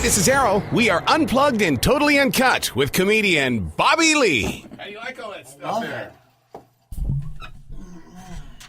this is Arrow. We are unplugged and totally uncut with comedian Bobby Lee. How do you like all that stuff there?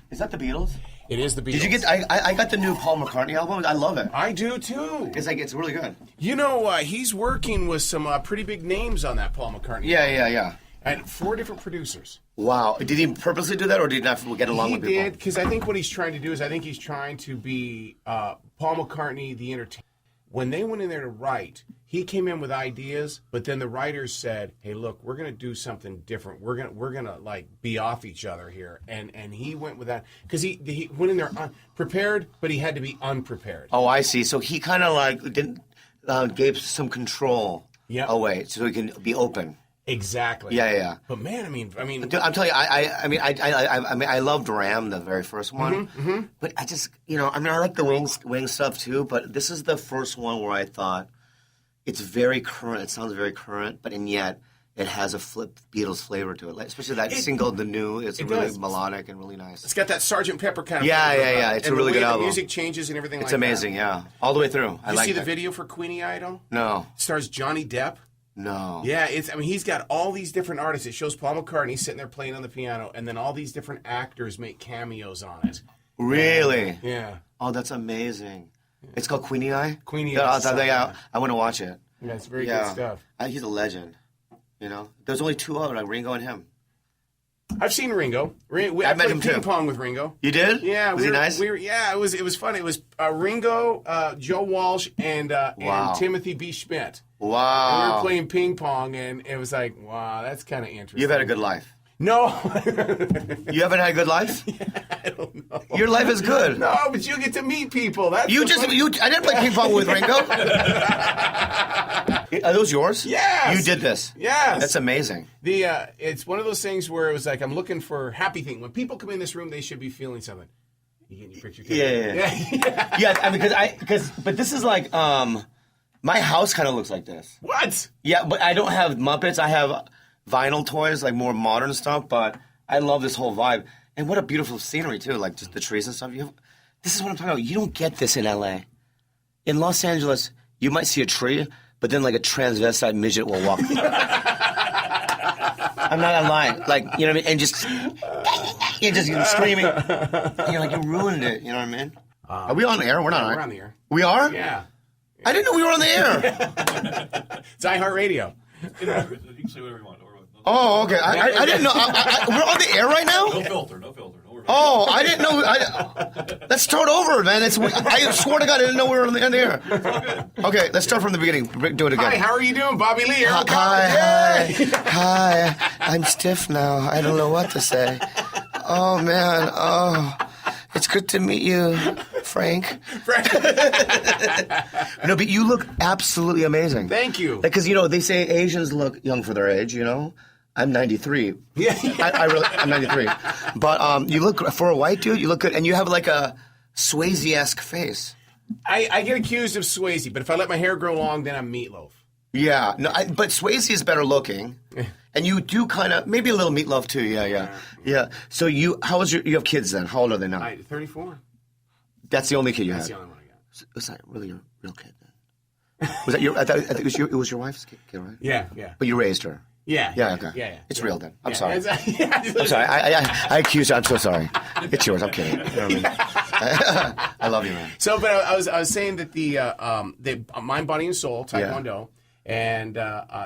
Is that the Beatles? It is the Beatles. Did you get? I got the new Paul McCartney album. I love it. I do too. It's really good. You know, he's working with some pretty big names on that Paul McCartney. Yeah. And 4 different producers. Wow. Did he purposely do that, or did he not get along with people? He did, because I think what he's trying to do is he's trying to be Paul McCartney, the entertainer. When they went in there to write, he came in with ideas, but then the writers said, "Hey, look, we're going to do something different. We're gonna like be off each other here." And he went with that because he went in there prepared, but he had to be unprepared. Oh, I see. So he kind of like didn't gave some control away, so he can be open. Exactly. Yeah. But man, I mean, I'm telling you, I loved Ram, the very first one. Mm-hmm. But I just, I like the wing stuff too. But this is the first one where I thought it's very current. It sounds very current, but and yet it has a Beatles flavor to it. Like, especially that single, "The New." It's really melodic and really nice. It's got that Sgt. Pepper kind of. Yeah. It's a really good album. The music changes and everything. It's amazing. Yeah, all the way through. You see the video for Queenie Idol? No. It stars Johnny Depp. No. Yeah, he's got all these different artists. It shows Paul McCartney sitting there playing on the piano, and then all these different actors make cameos on it. Really? Yeah. Oh, that's amazing. It's called Queenie Eye? Queenie Eye. I want to watch it. Yeah, it's very good stuff. He's a legend. There's only 2 of them, like Ringo and him. I've seen Ringo. I met him played ping too. pong with Ringo. You did? Yeah. Was he nice? It was fun. It was Ringo, Joe Walsh, and Timothy B. Schmidt. Wow. And we were playing ping pong, and it was like, wow, that's kind of interesting. You've had a good life. No. You haven't had a good life? Yeah, I don't know. Your life is good. No, but you get to meet people. That's I didn't play ping pong with Ringo. Are those yours? Yes. You did this? Yes. That's amazing. It's one of those things where it was like, I'm looking for happy thing. When people come in this room, they should be feeling something. You getting your picture taken? Yeah. Yeah, I mean, but this is like, my house kind of looks like this. What? Yeah, but I don't have Muppets. I have vinyl toys, like more modern stuff, but I love this whole vibe. And what a beautiful scenery, too, like just the trees and stuff. This is what I'm talking about. You don't get this in L.A. In Los Angeles, you might see a tree, but then like a transvestite midget will walk. I'm not lying. Like, you know what I mean? And just, you're just screaming. And you're like, you ruined it. You know what I mean? Are we on the air? We're not. We're on the air. We are? Yeah. I didn't know we were on the air. It's iHeartRadio. You can say whatever you want. Oh, okay. I didn't know. We're on the air right now? No filter. No worries. Oh, I didn't know. Let's start over, man. I swear to God, I didn't know we were on the air. It's all good. Okay, let's start from the beginning. Do it again. Hi, how are you doing, Bobby Lee? Hi. I'm stiff now. I don't know what to say. Oh, man. Oh, it's good to meet you, Frank. No, but you look absolutely amazing. Thank you. Because, they say Asians look young for their age, I'm 93. Yeah. I'm 93. But you look, for a white dude, you look good. And you have like a Swayze-esque face. I get accused of Swayze, but if I let my hair grow long, then I'm Meatloaf. Yeah. No, but Swayze is better looking. And you do kind of, maybe a little Meatloaf too. Yeah. So you have kids then? How old are they now? 34. That's the only kid you have? That's the only one I got. Was that really your real kid then? Was that I think it was your wife's kid, right? Yeah. But you raised her? Yeah. Okay. Yeah. It's real then. I'm sorry. I'm sorry. I accuse you. I'm so sorry. It's yours. I'm kidding. You know what I mean? I love you, man. So, but I was saying that the Mind, Body, and Soul, Taekwondo, and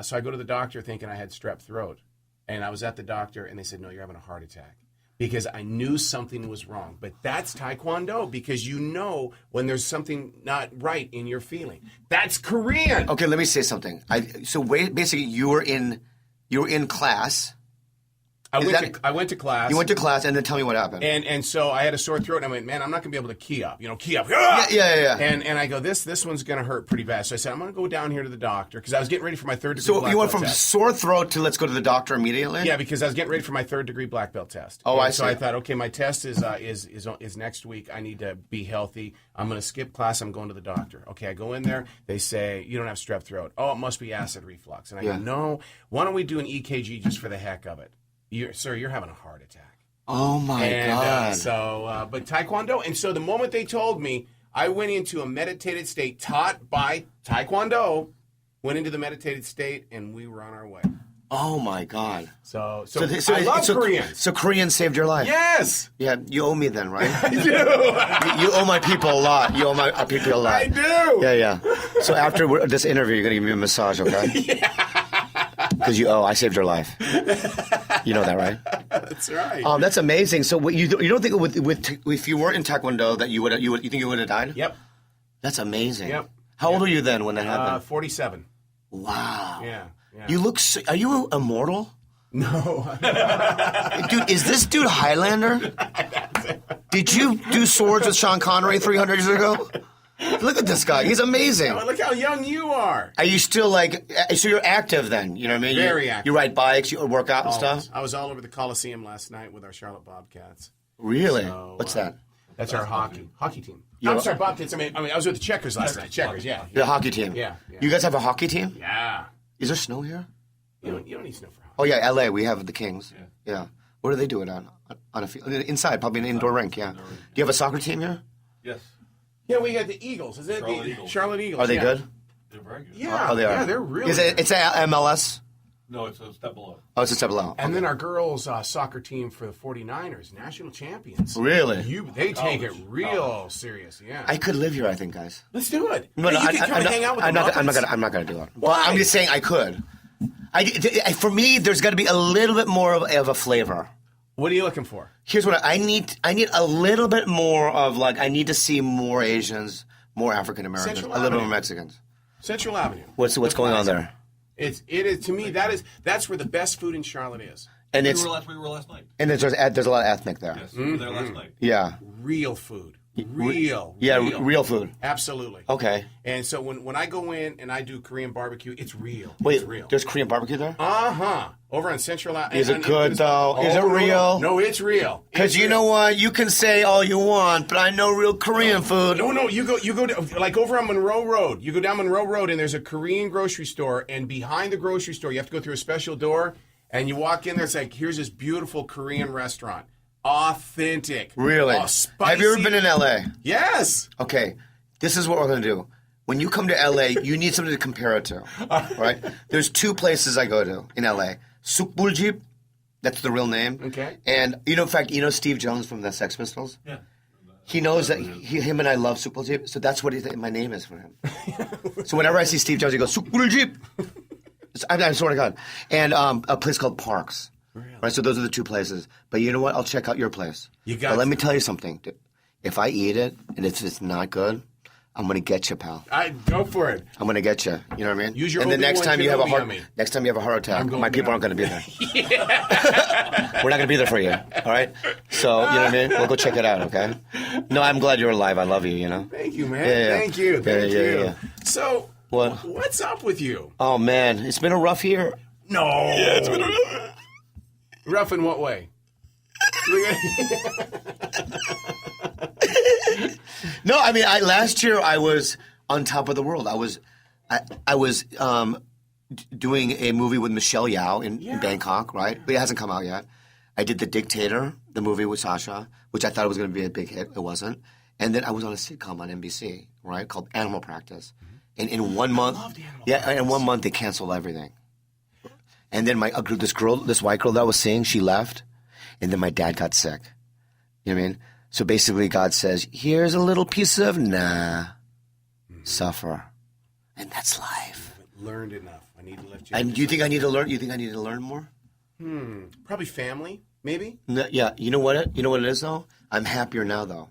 so I go to the doctor thinking I had strep throat, and I was at the doctor, and they said, no, you're having a heart attack. Because I knew something was wrong. But that's Taekwondo, because you know when there's something not right in your feeling. That's Korean. Okay, let me say something. Basically, you were in class. I went to class. You went to class, and then tell me what happened. And so I had a sore throat, and I went, man, I'm not going to be able to key up. Key up. Yeah. And I go, this one's going to hurt pretty bad. So I said, I'm going to go down here to the doctor, because I was getting ready for my third degree black belt test. So you went from sore throat to let's go to the doctor immediately? Yeah, because I was getting ready for my third degree black belt test. Oh, I see. So I thought, okay, my test is next week. I need to be healthy. I'm going to skip class. I'm going to the doctor. Okay, I go in there. They say, you don't have strep throat. Oh, it must be acid reflux. And I go, no, why don't we do an EKG just for the heck of it? Sir, you're having a heart attack. Oh, my God. But Taekwondo. And so the moment they told me, I went into a meditated state taught by Taekwondo, went into the meditated state, and we were on our way. Oh my God! So I love Koreans. So Koreans saved your life. Yes, Yeah, you owe me then, right? I do. You owe my people a lot. You owe my people a lot. I do. Yeah. So after this interview, you're gonna give me a massage, okay? Yeah. Because I saved your life. You know that, right? That's right. That's amazing. So you don't think if you weren't in Taekwondo that you think you would have died? Yep. That's amazing. Yep. How old were you then when that happened? 47. Wow. Yeah. You look. Are you immortal? No. Dude, is this dude Highlander? Did you do swords with Sean Connery 300 years ago? Look at this guy. He's amazing. Look how young you are. Are you still so you're active then? You know what I mean? Very active. You ride bikes, you work out and Always. stuff? I was all over the Coliseum last night with our Charlotte Bobcats. Really? So, What's that? That's our hockey team. You're- I'm sorry, Bobcats. I mean, I was with the Checkers last night. Checkers, yeah. The hockey team. Yeah. You guys have a hockey team? Yeah. Is there snow here? You don't need snow for hockey. Oh yeah, LA. We have the Kings. Yeah. What do they do it on a field? Inside, probably an indoor rink. Yeah. Do you have a soccer team here? Yes. Yeah, we got the Eagles. Is it Charlotte the Eagles. Charlotte Eagles? Are they yeah. good? They're very good. Yeah. Oh, they are. Yeah, they're really Is it? good. It's a MLS. No, it's a step below. Oh, it's a step below. And then our girls' soccer team for the 49ers, national champions. Really? They take it College. real serious, yeah. I could live here, I think, guys. Let's do it. No, Hey, you I- can come I'm and not- hang out with I'm the not. I'm not Muppets. gonna. I'm not gonna do it. Why? But I'm just saying I could. For me, there's got to be a little bit more of a flavor. What are you looking for? Here's what I need. I need a little bit more of I need to see more Asians, more African Americans, a Central little bit Avenue. more Mexicans. Central Avenue. What's going on there? It is to me that's where the best food in Charlotte is. And We it's were last night. and there's a lot of ethnic there. Yes, we were there last night. Yeah. Real food. Real. Yeah. Real food. Absolutely. Okay. And so when I go in and I do Korean barbecue, it's real. Wait. It's real. There's Korean barbecue there. Over on Central Avenue. Is it good, though? Is it real? No, it's real. Because you know what, you can say all you want, but I know real Korean food. No, you go like over on Monroe Road. You go down Monroe Road and there's a Korean grocery store, and behind the grocery store you have to go through a special door, and you walk in there. It's like, here's this beautiful Korean restaurant, authentic. Really? Oh, spicy. Have you ever been in LA? Yes. Okay, this is what we're going to do. When you come to LA, you need something to compare it to, right? There's two places I go to in LA. Sukbuljip, that's the real name. Okay. And in fact, Steve Jones from the Sex Pistols? Yeah. He knows that him and I love Sukbuljip, so that's what my name is for him. So whenever I see Steve Jones, he goes, Sukbuljip! I swear to God. And a place called Parks. Really? Right, so those are the two places. But you know what? I'll check out your place. You got But let to. me tell you something. If I eat it and it's not good, I'm going to get you, pal. I go for it. I'm going to get you. You know what I mean? Use your and the Obi-Wan next time you have a Kenobi on me. next time you have a heart attack, going my people down. aren't going to be there. We're not going to be there for you. All right? So, you know what I mean? We'll go check it out, okay? No, I'm glad you're alive. I love you, you know? Thank you, man. Yeah. Thank you. Thank you. Yeah. So, What? what's up with you? Oh, man. It's been a rough year. No. Yeah, it's been rough in what way? No, I mean, last year I was on top of the world. I was doing a movie with Michelle Yao in Bangkok, right? But it hasn't come out yet. I did The Dictator, the movie with Sasha, which I thought was going to be a big hit. It wasn't. And then I was on a sitcom on NBC, right, called Animal Practice. And in 1 month, in 1 month they canceled everything. And then this white girl that I was seeing, she left. And then my dad got sick. You know what I mean? So basically God says, here's a little piece of suffer. And that's life. Learned enough. I need to let you. And do you think I need to learn? You think I need to learn more? Probably family, maybe. No, yeah. You know what it is though? I'm happier now though.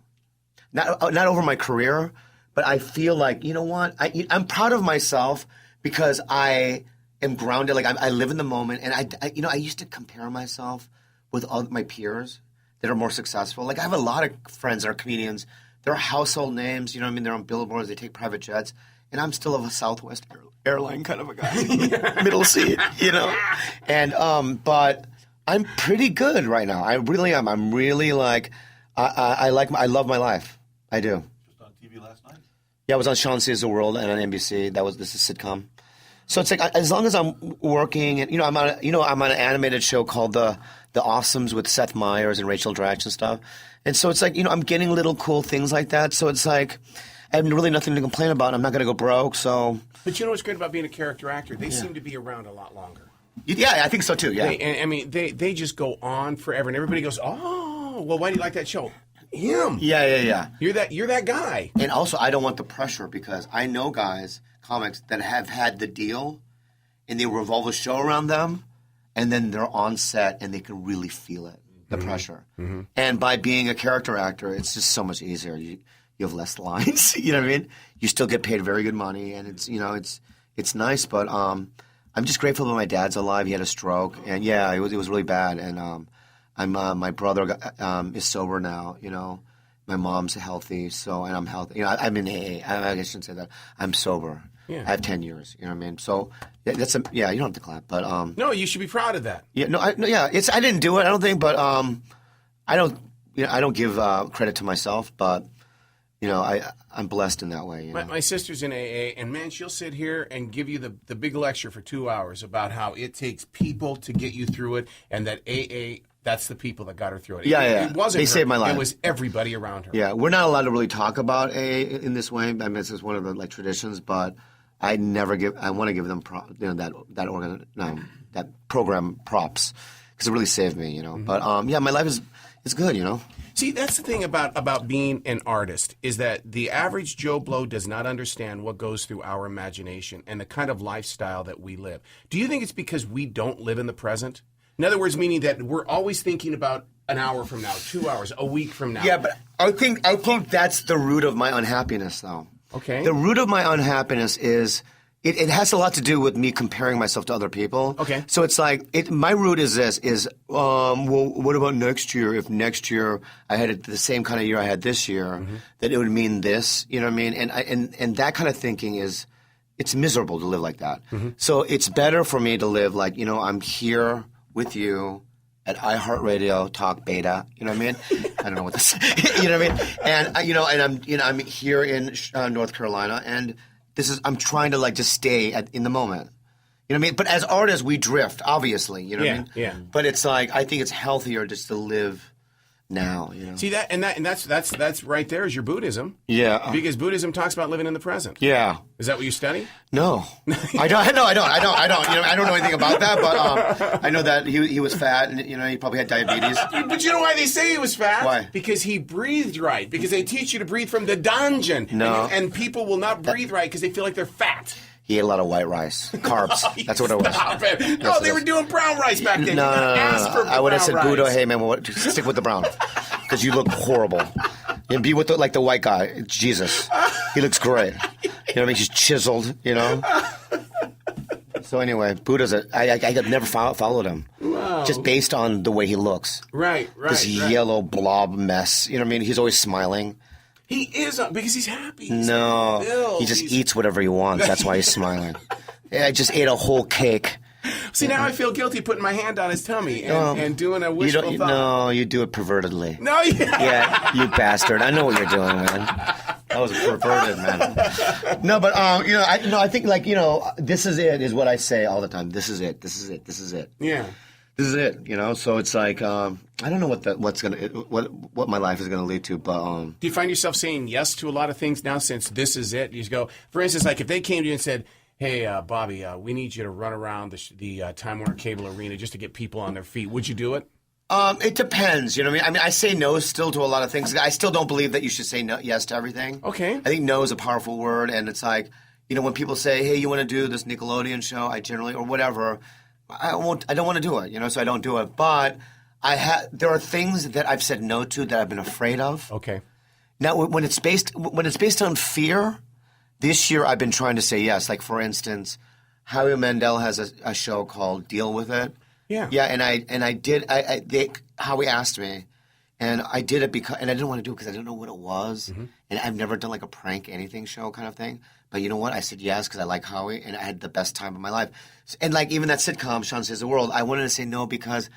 Not over my career, but I feel like, you know what? I'm proud of myself because I am grounded. Like I live in the moment, and I used to compare myself with all my peers that are more successful. Like I have a lot of friends that are comedians. They're household names. You know what I mean? They're on billboards. They take private jets, and I'm still of a Southwest airline kind of a guy, middle seat. You know, and but I'm pretty good right now. I really am. I'm really like I love my life. I do. Just on TV last night. Yeah, I was on Sean Sees the World and on NBC. This is a sitcom. So it's like as long as I'm working, and I'm on an animated show called the the Awesomes with Seth Meyers and Rachel Dratch and stuff. And so it's like, I'm getting little cool things like that. So it's like, I have really nothing to complain about. I'm not going to go broke, so. But you know what's great about being a character actor? They seem to be around a lot longer. Yeah, I think so too, yeah. They just go on forever, and everybody goes, oh, well, why do you like that show? Him. Yeah. You're that guy. And also, I don't want the pressure because I know guys, comics, that have had the deal and they revolve a show around them and then they're on set and they can really feel it, the pressure. Mm-hmm. And by being a character actor, it's just so much easier. You have less lines, you know what I mean? You still get paid very good money and it's nice, but I'm just grateful that my dad's alive. He had a stroke and it was really bad and my brother is sober now, My mom's healthy, and I'm healthy. I'm in AA. I shouldn't say that. I'm sober. Yeah. I have 10 years. You know what I mean? So you don't have to clap, but no, you should be proud of that. Yeah, I didn't do it. I don't think, but I don't give credit to myself, but I'm blessed in that way. My sister's in AA, and man, she'll sit here and give you the big lecture for 2 hours about how it takes people to get you through it, and that AA. That's the people that got her through it. It wasn't they her. Saved my life. It was everybody around her. Yeah, we're not allowed to really talk about AA in this way. I mean, it's just one of the traditions, but I want to give them that program props because it really saved me. Mm-hmm. But my life is good. See, that's the thing about being an artist is that the average Joe Blow does not understand what goes through our imagination and the kind of lifestyle that we live. Do you think it's because we don't live in the present? In other words, meaning that we're always thinking about an hour from now, 2 hours, a week from now. Yeah, but I think that's the root of my unhappiness, though. Okay. The root of my unhappiness is it has a lot to do with me comparing myself to other people. Okay. So it's like my root is this: well, what about next year? If next year I had the same kind of year I had this year, that it would mean this. You know what I mean? And that kind of thinking it's miserable to live like that. Mm-hmm. So it's better for me to live like I'm here with you at iHeartRadio Talk Beta, you know what I mean? I don't know what this, you know what I mean? And and I'm here in North Carolina, and I'm trying to just stay in the moment, you know what I mean? But as artists, we drift, obviously, you know what I mean? Yeah. But it's I think it's healthier just to live now, See that's right there is your Buddhism. Yeah. Because Buddhism talks about living in the present. Yeah. Is that what you study? No. I don't. I don't know anything about that, but I know that he was fat and he probably had diabetes. But you know why they say he was fat? Why? Because he breathed right. Because they teach you to breathe from the dungeon. No. And people will not breathe right because they feel like they're fat. He ate a lot of white rice, carbs. That's what it was. Stop it. No, they were doing brown rice back then. No. I would have said, rice. Buddha, hey man, stick with the brown because you look horrible. And be with the white guy, Jesus. He looks great. You know what I mean? He's chiseled. So anyway, Buddha's I never followed him. Wow. Just based on the way he looks. Right. This yellow blob mess. You know what I mean? He's always smiling. He is because he's happy. He just eats whatever he wants. That's why he's smiling. Yeah, I just ate a whole cake. See, now I feel guilty putting my hand on his tummy and doing a wishful thought. No, you do it pervertedly. No, yeah, you bastard. I know what you're doing, man. That was perverted, man. No, but I think this is it is what I say all the time. This is it. This is it. This is it. Yeah. This is it, So it's like I don't know what my life is gonna lead to, but do you find yourself saying yes to a lot of things now since this is it? You just go, for instance, like if they came to you and said, "Hey, Bobby, we need you to run around the Time Warner Cable Arena just to get people on their feet," would you do it? It depends. You know what I mean? I say no still to a lot of things. I still don't believe that you should say yes to everything. Okay. I think no is a powerful word, and it's like when people say, "Hey, you want to do this Nickelodeon show?" I generally or whatever. I don't want to do it, so I don't do it. But there are things that I've said no to that I've been afraid of. Okay. Now, when it's based on fear, this year I've been trying to say yes. Like for instance, Howie Mandel has a show called Deal With It. Yeah. Yeah, and I did. Howie asked me, and I did it and I didn't want to do it because I didn't know what it was, and I've never done like a prank anything show kind of thing. But you know what? I said yes because I like Howie, and I had the best time of my life. And even that sitcom, Sean Saves the World, I wanted to say no because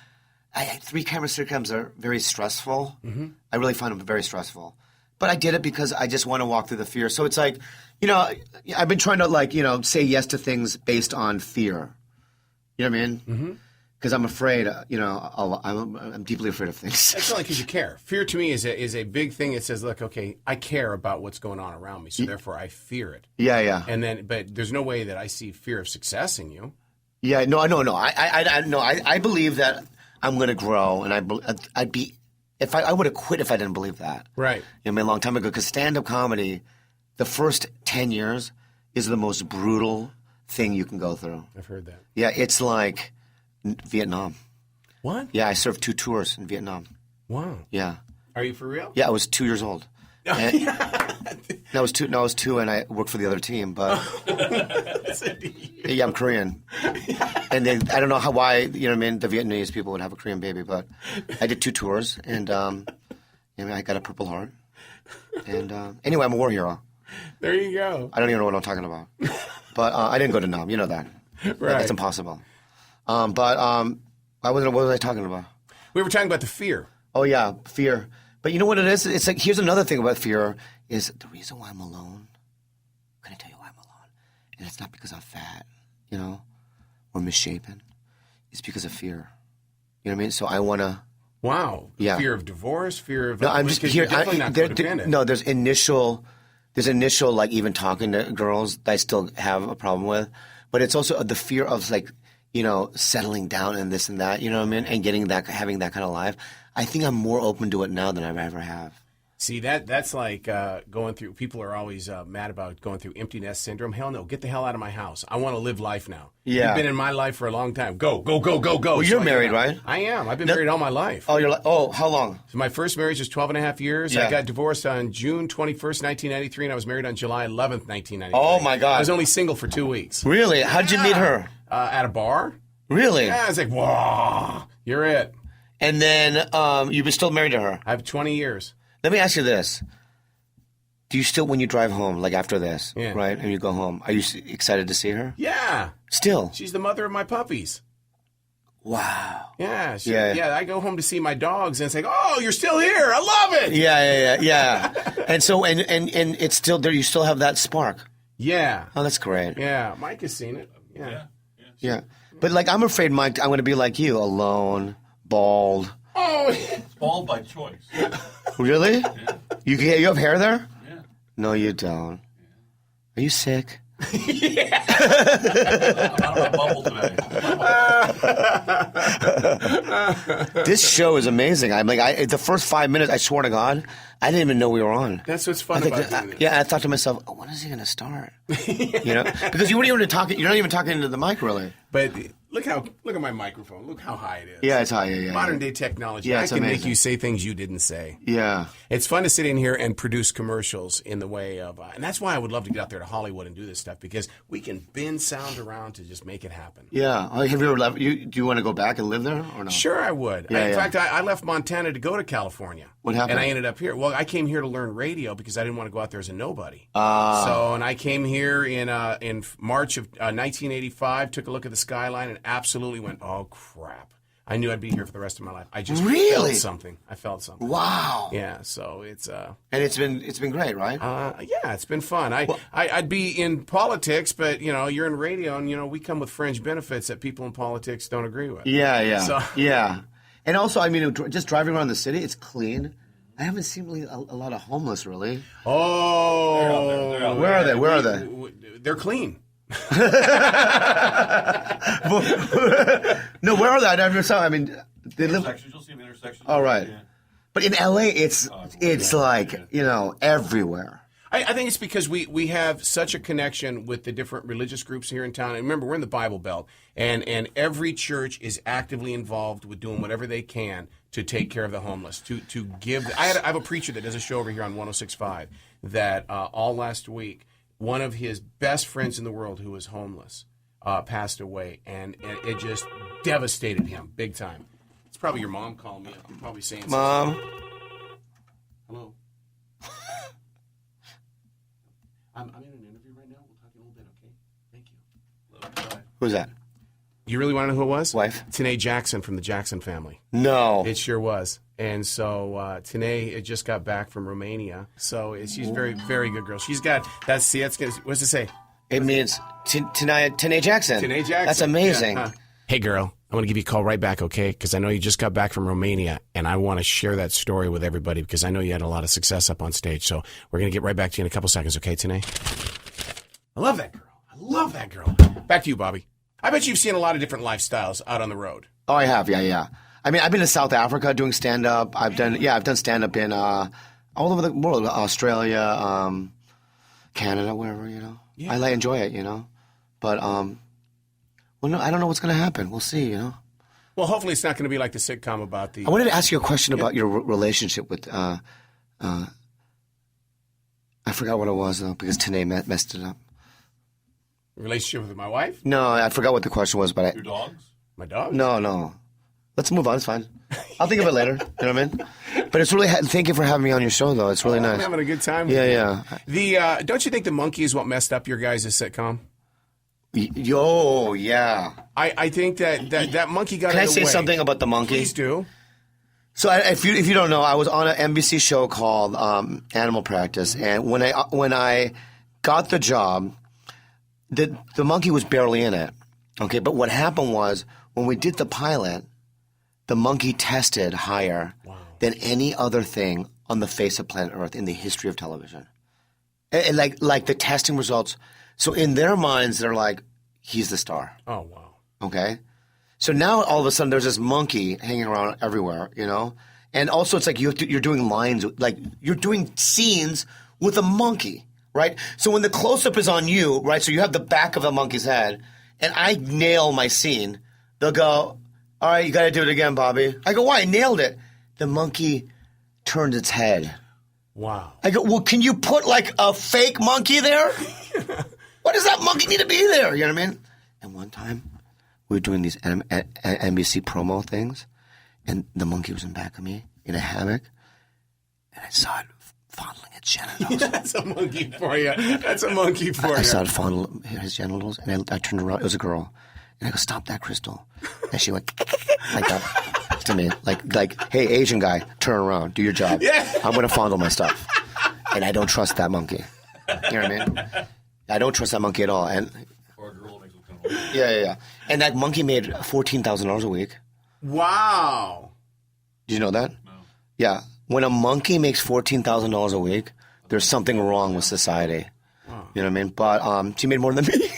three-camera sitcoms are very stressful. Mm-hmm. I really find them very stressful. But I did it because I just want to walk through the fear. So it's like, I've been trying to say yes to things based on fear. You know what I mean? because I'm afraid. I'm deeply afraid of things. That's only because you care. Fear to me is a big thing. It says, look, okay, I care about what's going on around me, so therefore I fear it. Yeah. But there's no way that I see fear of success in you. Yeah, no. I believe that I'm going to grow, and I'd be if I would have quit if I didn't believe that. Right. I mean, a long time ago, because stand-up comedy, the first 10 years is the most brutal thing you can go through. I've heard that. Yeah, it's like Vietnam. What? Yeah, I served 2 tours in Vietnam. Wow. Yeah. Are you for real? Yeah, I was 2 years old. And, I was two, and I worked for the other team. But yeah, I'm Korean, and then I don't know why you know what I mean. The Vietnamese people would have a Korean baby, but I did 2 tours, and I got a Purple Heart. And anyway, I'm a war hero. There you go. I don't even know what I'm talking about, but I didn't go to Nam. You know that. Right. That's impossible. What was I talking about? We were talking about the fear. Oh yeah, fear. But you know what it is? It's like, here's another thing about fear is the reason why I'm alone. I'm going to tell you why I'm alone. And it's not because I'm fat, or misshapen. It's because of fear. You know what I mean? So I want to. Wow. Yeah. Fear of divorce, fear of. No, I'm just because here. you're definitely not codependent. No, there's initial, like even talking to girls that I still have a problem with. But it's also the fear of like, settling down and this and that, you know what I mean? And having that kind of life. I think I'm more open to it now than I ever have. See, that's like going through, people are always mad about going through empty nest syndrome. Hell no, get the hell out of my house. I want to live life now. Yeah. You've been in my life for a long time. Go. Well, you're married, right? I am. I've been married all my life. Oh, how long? So my first marriage was 12 and a half years. Yeah. I got divorced on June 21st, 1993, and I was married on July 11th, 1993. Oh, my God. I was only single for 2 weeks. Really? How'd you meet her? At a bar. Really? Yeah, I was like, whoa, you're it. And then you've been still married to her. I have 20 years. Let me ask you this. Do you still, when you drive home, like after this, Yeah. right, and you go home, are you excited to see her? Yeah. Still? She's the mother of my puppies. Wow. Yeah. Yeah. I go home to see my dogs, and it's like, oh, you're still here. I love it. Yeah. And so, and it's still there. You still have that spark. Yeah. Oh, that's great. Yeah. Mike has seen it. Yeah. Yeah. But like, I'm afraid, Mike, I'm going to be like you, alone, bald. Oh. It's bald by choice. Really? Yeah. You have hair there? Yeah. No, you don't. Are you sick? I'm out of a bubble today. This show is amazing. I'm like, the first 5 minutes, I swear to God, I didn't even know we were on. That's what's fun about doing this. Yeah, I thought to myself, when is he going to start? Because you weren't even talking. You're not even talking into the mic, really. But look at my microphone. Look how high it is. Yeah, it's high. Yeah. Modern day technology. Yeah, I it's can make amazing. you say things you didn't say. Yeah. It's fun to sit in here and produce commercials in the way of, and that's why I would love to get out there to Hollywood and do this stuff, because we can bend sound around to just make it happen. Yeah. Have you ever left? Do you want to go back and live there or no? Sure, I would. Yeah, In yeah. fact, I left Montana to go to California. What happened? And I ended up here. Well, I came here to learn radio because I didn't want to go out there as a nobody. And I came here in March of 1985, took a look at the skyline, and absolutely went, oh, crap. I knew I'd be here for the rest of my life. I just Really? felt something. I felt something. Wow. Yeah, so it's And it's been great, right? yeah, it's been fun. I'd be in politics, but you're in radio, and we come with fringe benefits that people in politics don't agree with. Yeah. So- Yeah. And also, I mean, just driving around the city, it's clean. I haven't seen really a lot of homeless, really. Oh, They're out there. Where are they? Where are they? They're clean. No, where are they? I never saw. I mean, they live. Intersections, you'll see them intersections. All right. Yeah. But in LA, it's like everywhere. I think it's because we have such a connection with the different religious groups here in town. And remember, we're in the Bible Belt, and every church is actively involved with doing whatever they can to take care of the homeless, to give. I have a preacher that does a show over here on 106.5 that all last week, one of his best friends in the world who was homeless passed away, and it just devastated him big time. It's probably your mom calling me up. You're probably saying something. Mom. Hello. I'm in an interview right now. We'll talk in a little bit, okay? Thank you. Who's that? You really want to know who it was? Wife. Tanae Jackson from the Jackson family. No. It sure was. And so Tanae just got back from Romania. So she's a very, very good girl. She's got, that's good. What's it say? It means Tanae Jackson. Tanae Jackson. That's amazing. Yeah, huh. Hey, girl. I'm going to give you a call right back, okay? Because I know you just got back from Romania, and I want to share that story with everybody because I know you had a lot of success up on stage. So we're going to get right back to you in a couple seconds, okay, Tanae? I love that girl. I love that girl. Back to you, Bobby. I bet you've seen a lot of different lifestyles out on the road. Oh, I have. Yeah. I mean, I've been to South Africa doing stand-up. I've done stand-up in all over the world, Australia, Canada, wherever, Yeah. I enjoy it, But, no, I don't know what's going to happen. We'll see, Well, hopefully it's not going to be like the sitcom about the... I wanted to ask you a question about your relationship with, I forgot what it was, though, because Tanae messed it up. Relationship with my wife? No, I forgot what the question was, but Your dogs? My dog? No. Let's move on. It's fine. I'll think of it later. You know what I mean? But it's really... Thank you for having me on your show, though. It's really nice. I'm having a good time with you. Don't you think the monkey is what messed up your guys' sitcom? Yeah. I think that monkey got in the way. Can I say something about the monkey? Please do. So if you don't know, I was on an NBC show called Animal Practice, and when I got the job, the monkey was barely in it. Okay, but what happened was when we did the pilot, the monkey tested higher than any other thing on the face of planet Earth in the history of television. And like the testing results. So in their minds, they're like, he's the star. Oh, wow. Okay? So now all of a sudden there's this monkey hanging around everywhere, And also it's like you're doing lines, like you're doing scenes with a monkey, right? So when the close-up is on you, right, so you have the back of the monkey's head, and I nail my scene, they'll go, all right, you got to do it again, Bobby. I go, why? I nailed it. The monkey turned its head. Wow. I go, well, can you put like a fake monkey there? Why does that monkey need to be there? You know what I mean? And one time, we were doing these NBC promo things, and the monkey was in back of me in a hammock, and I saw it fondling its genitals. That's a monkey for you. I saw it fondle his genitals, and I turned around. It was a girl. And I go, stop that, Crystal. And she went like that to me. Like, hey, Asian guy, turn around. Do your job. Yeah. I'm going to fondle my stuff. And I don't trust that monkey. You know what I mean? I don't trust that monkey at all. And Or a girl makes it kind of weird. Yeah. And that monkey made $14,000 a week. Wow. Did you know that? No. Yeah. When a monkey makes $14,000 a week, there's something wrong with society. Wow. You know what I mean? But she made more than me.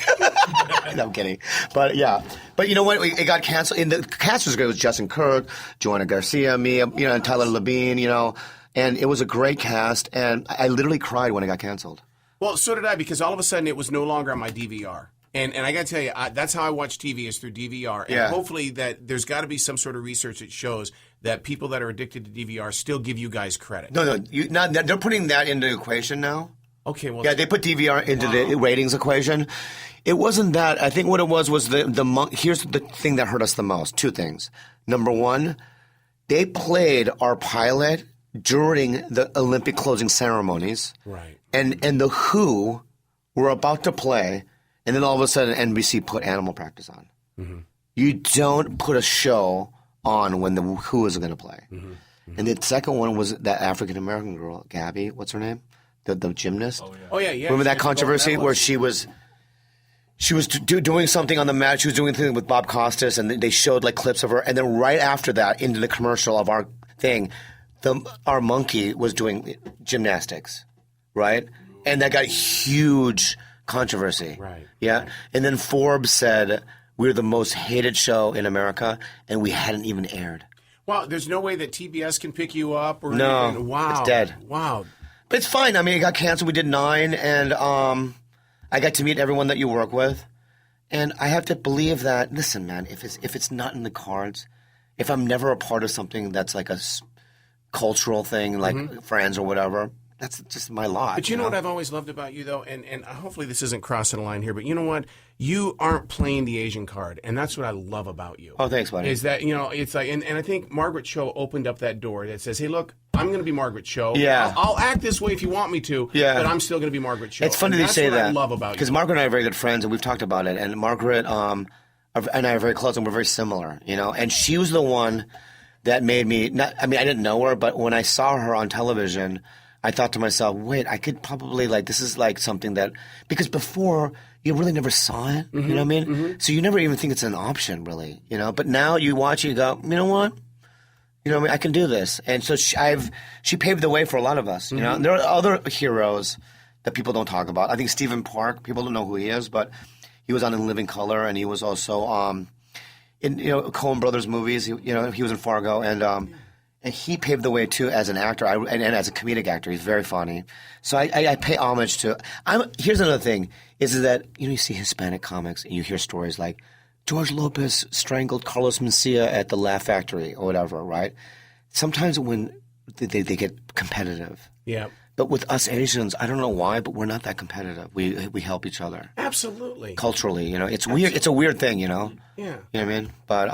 No, I'm kidding. But yeah. But you know what? It got canceled. And the cast was great. It was Justin Kirk, Joanna Garcia, me, and Tyler Labine, And it was a great cast. And I literally cried when it got canceled. Well, so did I, because all of a sudden it was no longer on my DVR. And I got to tell you, that's how I watch TV is through DVR. And hopefully that there's got to be some sort of research that shows that people that are addicted to DVR still give you guys credit. No. They're putting that into the equation now. Okay, well. Yeah, they put DVR into the ratings equation. It wasn't that. I think what it was the here's the thing that hurt us the most. Two things. Number one, they played our pilot during the Olympic closing ceremonies. Right. And the Who were about to play, and then all of a sudden NBC put Animal Practice on. Mm-hmm. You don't put a show on when the Who is going to play. Mm-hmm. Mm-hmm. And the second one was that African-American girl, Gabby, what's her name? The gymnast. Oh yeah. Remember that controversy where she was doing something on the mat. She was doing something with Bob Costas, and they showed like clips of her. And then right after that, into the commercial of our thing, our monkey was doing gymnastics, right? And that got huge controversy. Right. Yeah. Right. And then Forbes said we're the most hated show in America, and we hadn't even aired. Wow. There's no way that TBS can pick you up or no. anything. Wow. It's dead. Wow. But it's fine. I mean, it got canceled. We did 9, and I got to meet everyone that you work with. And I have to believe that, listen, man, if it's not in the cards, if I'm never a part of something that's like a cultural thing, like Friends or whatever, that's just my lot. But you know what I've always loved about you, though? And hopefully this isn't crossing a line here, but you know what? You aren't playing the Asian card, and that's what I love about you. Oh, thanks, buddy. Is that, it's like, and I think Margaret Cho opened up that door that says, hey, look, I'm going to be Margaret Cho. Yeah. I'll act this way if you want me to, but I'm still going to be Margaret Cho. It's funny and you say that. That's what I love about you. Because Margaret and I are very good friends, and we've talked about it. And Margaret and I are very close, and we're very similar, And she was the one that made me, I didn't know her, but when I saw her on television, I thought to myself, wait, I could probably, this is like something that, because before, you really never saw it. You know what I mean? So you never even think it's an option, really. You know, but now you watch it, you go, you know what? You know what I mean? I can do this. And so she paved the way for a lot of us. You know, and there are other heroes that people don't talk about. I think Stephen Park, people don't know who he is, but he was on In Living Color, and he was also in Coen Brothers movies. He was in Fargo, and he paved the way too as an actor and as a comedic actor. He's very funny. So I pay homage to. Here's another thing: is that you see Hispanic comics and you hear stories like George Lopez strangled Carlos Mencia at the Laugh Factory or whatever, right? Sometimes when they get competitive. Yeah. But with us Asians, I don't know why, but we're not that competitive. We help each other. Absolutely. Culturally, it's weird. It's a weird thing, Yeah. You know what I mean? But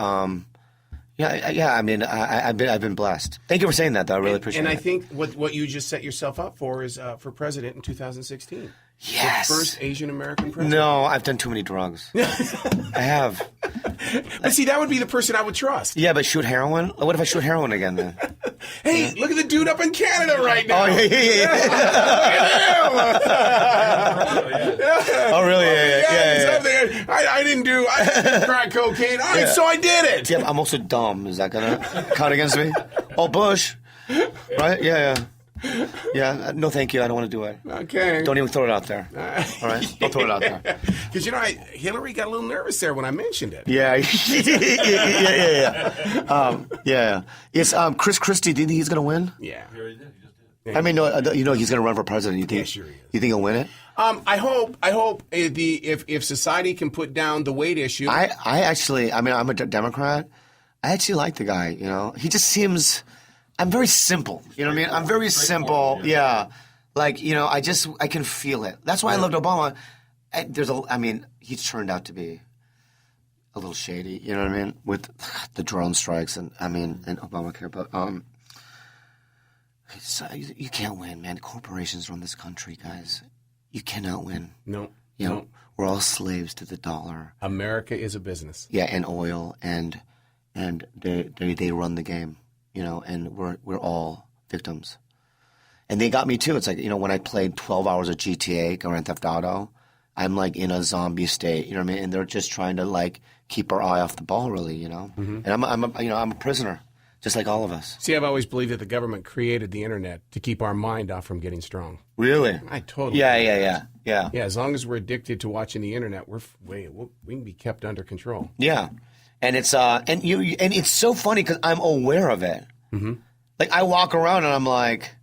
yeah. I mean, I've been blessed. Thank you for saying that, though. I really appreciate it. And I think what you just set yourself up for is for president in 2016. Yes. The first Asian American president. No, I've done too many drugs. I have. But see, that would be the person I would trust. Yeah, but shoot heroin? What if I shoot heroin again then? Hey, look at the dude up in Canada right now. Oh, yeah. Oh, really? Yeah. He's up there. I didn't do crack cocaine. All right, so I did it. Yeah, I'm also dumb. Is that going to count against me? Oh, Bush. Right? Yeah. Yeah, no thank you. I don't want to do it. Okay. Don't even throw it out there. All right? Don't throw it out there. Because, Hillary got a little nervous there when I mentioned it. Yeah. Yeah. It's Chris Christie. Do you think he's going to win? Yeah. He already did. He just did. I mean, no, he's going to run for president. You think? Yeah, sure he is. You think he'll win it? I hope if society can put down the weight issue. I'm a Democrat. I actually like the guy, He just seems... I'm very simple. You know what I mean? I'm very simple. Yeah. Like, I can feel it. That's why I loved Obama. He's turned out to be a little shady, you know what I mean? With the drone strikes and Obamacare. But you can't win, man. Corporations run this country, guys. You cannot win. No. We're all slaves to the dollar. America is a business. Yeah, and oil, and they run the game. And we're all victims. And they got me too. It's like, when I played 12 hours of GTA, Grand Theft Auto, I'm like in a zombie state, you know what I mean? And they're just trying to like keep our eye off the ball, really, And I'm a prisoner, just like all of us. See, I've always believed that the government created the internet to keep our mind off from getting strong. Really? I totally. Yeah. Yeah, as long as we're addicted to watching the internet, we can be kept under control. Yeah. And it's and it's so funny because I'm aware of it. Mm-hmm. Like I walk around and I'm like,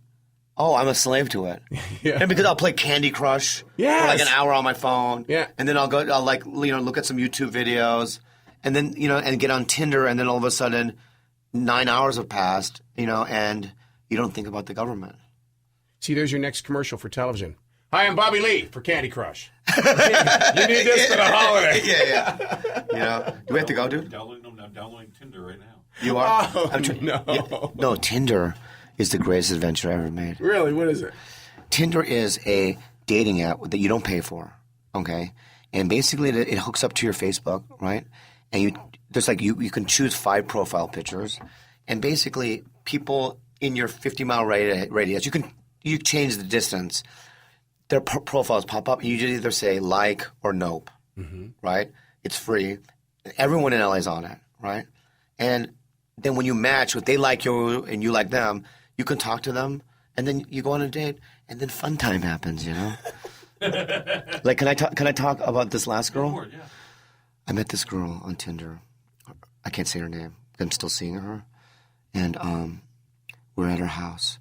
oh, I'm a slave to it. Yeah. And because I'll play Candy Crush for like an hour on my phone. Yeah. And then I'll look at some YouTube videos, and then and get on Tinder, and then all of a sudden, 9 hours have passed. And you don't think about the government. See, there's your next commercial for television. Hi, I'm Bobby Lee for Candy Crush. You need this for the holiday. Yeah. Do we have to go, dude? I'm downloading Tinder right now. You are? Oh, no. Yeah. No, Tinder is the greatest adventure I ever made. Really? What is it? Tinder is a dating app that you don't pay for, okay? And basically it hooks up to your Facebook, right? And you can choose 5 profile pictures. And basically people in your 50-mile radius, you change the distance. Their profiles pop up, and you just either say like or nope, right? It's free. Everyone in LA is on it, right? And then when you match, if they like you and you like them, you can talk to them, and then you go on a date, and then fun time happens, Like, can I talk about this last girl? Sure, yeah. I met this girl on Tinder. I can't say her name. I'm still seeing her, and we're at her house,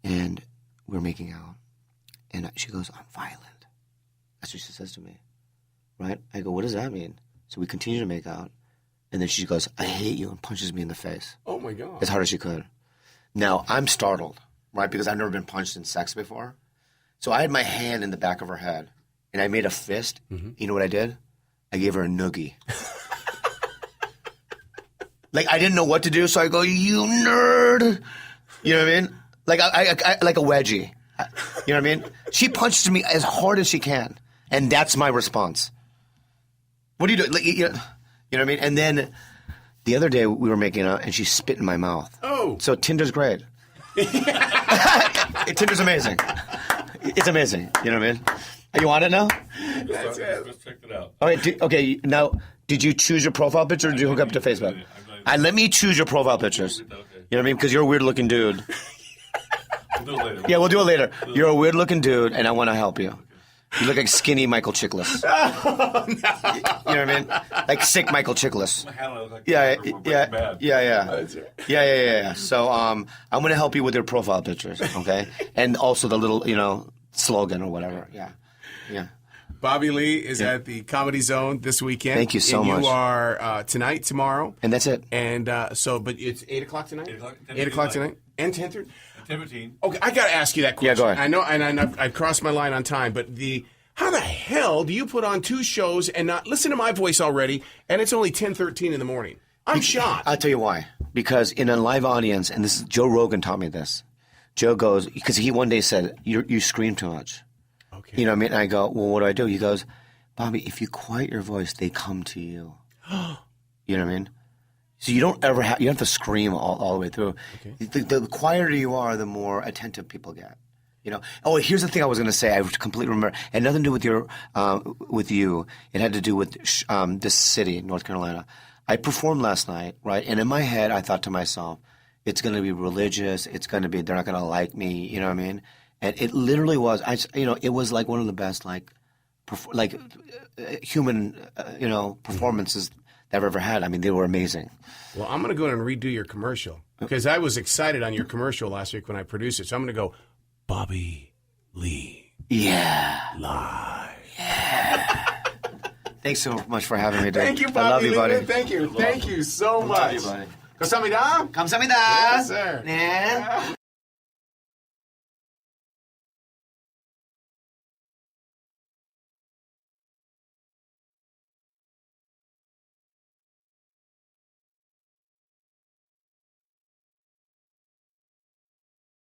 and we're making out. And she goes, I'm violent. That's what she says to me, right? I go, what does that mean? So we continue to make out. And then she goes, I hate you, and punches me in the face. Oh, my God. As hard as she could. Now, I'm startled, right? Because I've never been punched in sex before. So I had my hand in the back of her head, and I made a fist. Mm-hmm. You know what I did? I gave her a noogie. Like, I didn't know what to do, so I go, you nerd. You know what I mean? Like, I like a wedgie. You know what I mean? She punches me as hard as she can, and that's my response. What do you do? Like, you know what I mean? And then the other day we were making out, and she spit in my mouth. Oh. So Tinder's great. Tinder's amazing. It's amazing. You know what I mean? You want it now? That's it. Let's check it out. All right. Okay. Now, did you choose your profile picture or did you hook up to Facebook? Let me choose your profile pictures. You know what I mean? Because you're a weird looking dude. We'll do it later. Yeah, we'll do it later. You're a weird looking dude, and I want to help you. You look like skinny Michael Chiklis. Oh, no. You know what I mean? Like sick Michael Chiklis. My hand looks like Yeah. bad. Yeah. So I'm going to help you with your profile pictures, okay? And also the little, slogan or whatever. Yeah. Bobby Lee is at the Comedy Zone this weekend. Thank you so and much. You are tonight, tomorrow. And that's it. And but it's 8 o'clock tonight? 8 o'clock tonight? And 10:30? 10:15. Okay, I got to ask you that question. Yeah, go ahead. I know, and I've crossed my line on time, but how the hell do you put on 2 shows and not listen to my voice already, and it's only 10:13 in the morning? I'm shocked. I'll tell you why. Because in a live audience, and this is Joe Rogan taught me this. Joe goes, because he one day said, you scream too much. Okay. You know what I mean? And I go, well, what do? He goes, Bobby, if you quiet your voice, they come to you. You know what I mean? So you don't ever you don't have to scream all the way through. Okay. The quieter you are, the more attentive people get. Oh, here's the thing I was going to say. I completely remember. It had nothing to do with you. It had to do with this city, North Carolina. I performed last night, right? And in my head, I thought to myself, it's going to be religious. It's going to be, they're not going to like me. You know what I mean? And it literally was. It was like one of the best, human, performances that I've ever had. I mean, they were amazing. Well, I'm going to go in and redo your commercial because I was excited on your commercial last week when I produced it. So I'm going to go, Bobby Lee. Yeah. Live. Yeah. Thanks so much for having me, dude. Thank you, Bobby I love you, Lee. buddy. Thank you. Thank you so much. Love you, buddy. Kamsahamnida. Kamsahamnida. Yes, sir. Yeah.